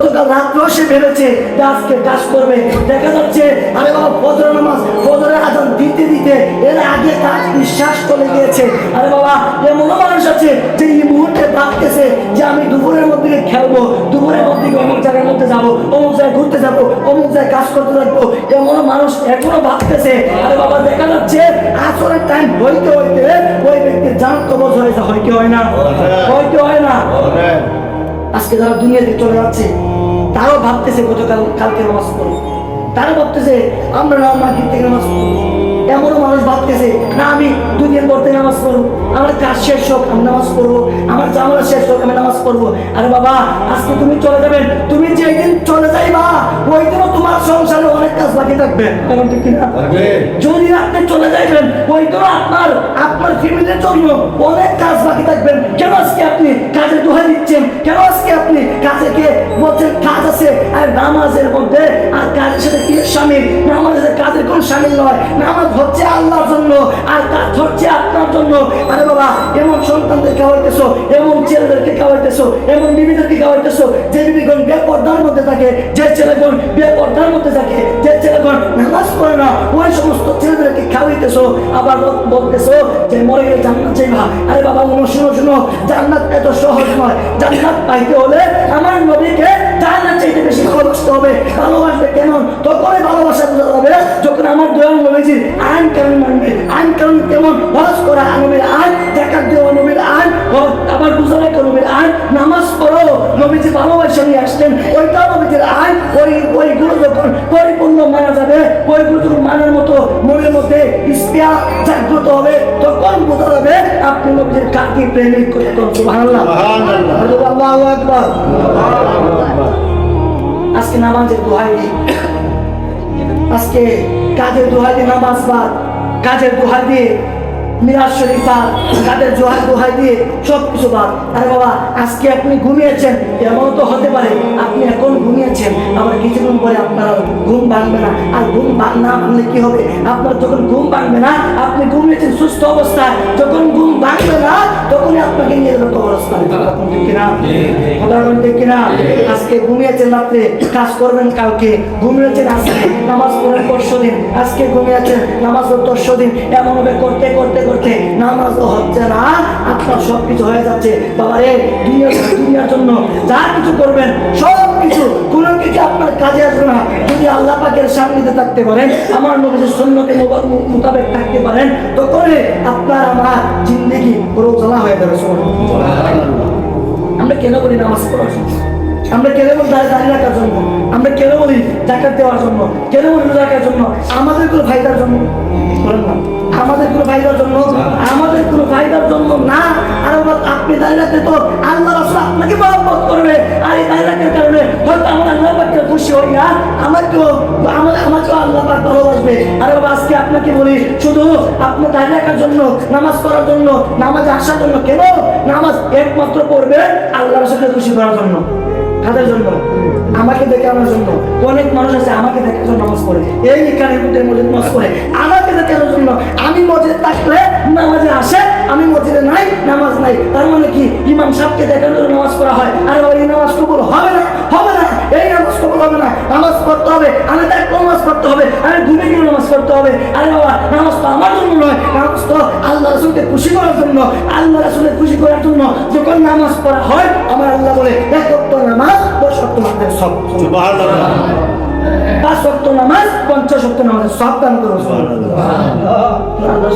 রাত্র সে ভেবেছে যে আজকে কাজ করবে, দেখা যাচ্ছে আরে বাবা ফজর নামাজ ফজরের আজান দিতে দিতে এর আগে কাজ বিশ্বাস চলে গিয়েছে। আরে বাবা এমন মানুষ আছে যে এই মুহূর্তে ভাবতেছে যে আমি দুপুরের মধ্যে খেলবো, দুপুরের মধ্যে অমুক জায়গার মধ্যে যাবো, অমুক জায়গায় ঘুরতে যাবো, অমুক জায়গায় কাজ করতে থাকবো, এমন মানুষ এখনো ভাবতেছে। আরে বাবা দেখা যাচ্ছে আসরের টাইম হইতে হইতে ওই ব্যক্তির জান কবজ হয়ে যায়, হয় কি হয় না? হয়তো হয় না। আজকে যারা দুনিয়াতে চলে যাচ্ছে তারাও ভাবতেছে কালকে নামাজ পড়বো, তারা ভাবতেছে আমরা মাগরিব থেকে নামাজ পড়বো। এমনও মানুষ ভাবতেছে না আমি 2 দিন পর থেকে নামাজ পড়বো, আমার কাজ শেষ হোক আমি নামাজ পড়বো, আমার জামালা শেষ হোক আমি নামাজ পড়বো। আরে বাবা আজকে তুমি চলে যাবেন, তুমি যেদিন চলে যাইবা ওই দিনও তোমার সংসারে অনেক কাজ বাকি থাকবে, এমন ঠিক কিনা? যদি আপনি চলে যাইবেন ওই দিনও আপনার ফ্যামিলির জন্য অনেক কাজ বাকি থাকবেন। কেন আজকে আপনি কাজের দোহাই দিচ্ছেন? কেন আজকে আপনি কাজে বলছেন কাজ আছে আর নামাজের মধ্যে আর কাজের সাথে কি শামিল? নামাজের কাজের কোন শামিল নয়। নামাজ হচ্ছে আল্লাহর জন্য আর কাজ হচ্ছে আপনার জন্য। আরে বাবা এমন সন্তানদের খাওয়াইতেছো, এমন ছেলেদেরকে খাওয়াইতেছো, এমন বিবিদেরকে খাওয়াইতেছো যে বিবিগণ বেপরদার মধ্যে থাকে, যে ছেলেগণ বেপরদার মধ্যে থাকে, যে ছেলেগণ নামাজ পড়ে না, ওই সমস্ত ছেলেদেরকে খাওয়াইতেছো। আবার বলতেছো যে মরে গেলে জান্নাত চাইবা। আরে বাবা শুনো, জান্নাত এত সহজ নয়। জান্নাত পাইতে হলে আমার নবীকে জান্নাত চাইতে বেশি ভালোবাসতে হবে। ভালোবাসবে কেমন? তখনই ভালোবাসা বোঝা যাবে যখন আমার দয়াল নবীজির আইন কানুন মানবে। আইন কানুন কেমন? হজ করা নবীর আইন, যাকাত দেওয়া নবীর আইন, আবার রোজা রাখা নবীর আইন, নামাজ পড়ো নবীজি ভালোবাসা নিয়ে আসলেন ওইটাও নবীজির আইন। ওইগুলো যখন পরিপূর্ণ মানা যাবে, ওইগুলো যখন মানার মতো মনের মধ্যে ইস্পিয়া জাগ্রত হবে, তখন বোঝা যাবে আপনি নবীজির কাকে প্রেমিক করে। সুবহানাল্লাহ, আল্লাহু আকবার। আজকে নামাজের দোহাই দিই, আজকে কাজের দোহাই দিয়ে নামাজ বাদ, কাজের দোহাই দিয়ে মিরাজ শরীফ বাদ, কাজের দোহাই দিয়ে সবকিছু বাদ। আরে বাবা আজকে আপনি ঘুমিয়েছেন, এমন তো হতে পারে আপনি এখন ঘুমিয়েছেন, আবার কিছুদিন পরে আপনার ঘুম ভাঙবে না। আর ঘুম না ভাঙলে কি হবে? আপনার যখন ঘুম ভাঙবে না, আপনি ঘুমিয়েছেন সুস্থ অবস্থায়, যখন ঘুম ভাঙবে না তখনই আপনাকে নিয়ে যাবে কবরস্থানে। ঠিক কিনা? ঠিক কিনা? আজকে ঘুমিয়েছেন রাত্রে, কাজ করবেন কালকে। ঘুমিয়েছেন আজকে, নামাজ পড়েন পরশুদিন। আজকে ঘুমিয়েছেন, নামাজ পরশুদিন। এমন ভাবে করতে করতে করতে নামাজ তো হচ্ছে না, আপনার সবকিছু হয়ে যাচ্ছে। বাবা রে দুনিয়ার জন্য যা কিছু করবেন সবকিছু কোনো কিছু আপনার কাজে আসবে না যদি আল্লাহ পাকের সামনে থাকতে পারেন, আমার নবীর সুন্নতে মোতাবেক থাকতে পারেন, তখন আপনার আমার জিন্দেগি পুরো জ্বালা হয়ে যাবে। আমরা কেন বলি নামাজ পড়ার জন্য? আমরা কেন বলি দাঁড়িয়ে রাখার জন্য? আমরা কেন বলি জাকাত দেওয়ার জন্য? কেন বলি রোজা রাখার জন্য? আমাদের কোনো ফায়দার জন্য বলেন না, আমাদের কোনো ফায়দার জন্য, আমাদের কোনো ফায়দার জন্য না। আর আপনি দাঁড়িয়ে রাখতে তো আল্লাহ রাসূল আপনাকে মহব্বত করবে, আর এই দাঁড়িয়ে রাখার কারণে হয়তো আমার আল্লাহ পাককে খুশি হই না, আমাকেও আল্লাহ পাক ভালোবাসবে। আর আজকে আপনাকে বলি শুধু আপনি দাঁড়িয়ে রাখার জন্য, নামাজ পড়ার জন্য, নামাজে আসার জন্য। কেন? নামাজ একমাত্র পড়বে আল্লাহ রাসূলকে খুশি করার জন্য। কাদের জন্য? আমাকে দেখে আমার জন্য। অনেক মানুষ আছে আমাকে দেখে নামাজ পড়ে, এই কারণে নামাজ পড়ে আমাকে দেখে আমার জন্য। আমি মসজিদে থাকলে নামাজে আসে, আমি মসজিদে নাই নামাজ নাই, তার মানে কি ইমাম সাহেবকে দেখানোর নামাজ পড়া হয়? আরে এই নামাজ কবুল হবে না, হবে না, এই নামাজ কবুল হবে না। নামাজ পড়তে হবে, আমি তার নামাজ পড়তে হবে, আমি ঘুমে গিয়ে নামাজ পড়তে হবে। আরে বাবা নামাজ তো আমার জন্য নয়, নামাজ তো আল্লাহ রাসূলকে খুশি করার জন্য। আল্লাহ রাসূলকে খুশি করার জন্য যখন নামাজ পড়া হয়, আমার আল্লাহ বলে 1 ওয়াক্ত নামাজ 10 ওয়াক্ত নামাজের সব। সুবহানাল্লাহ। 5 ওয়াক্ত নামাজ 50 ওয়াক্ত নামাজের সব দান করো। সুবহানাল্লাহ।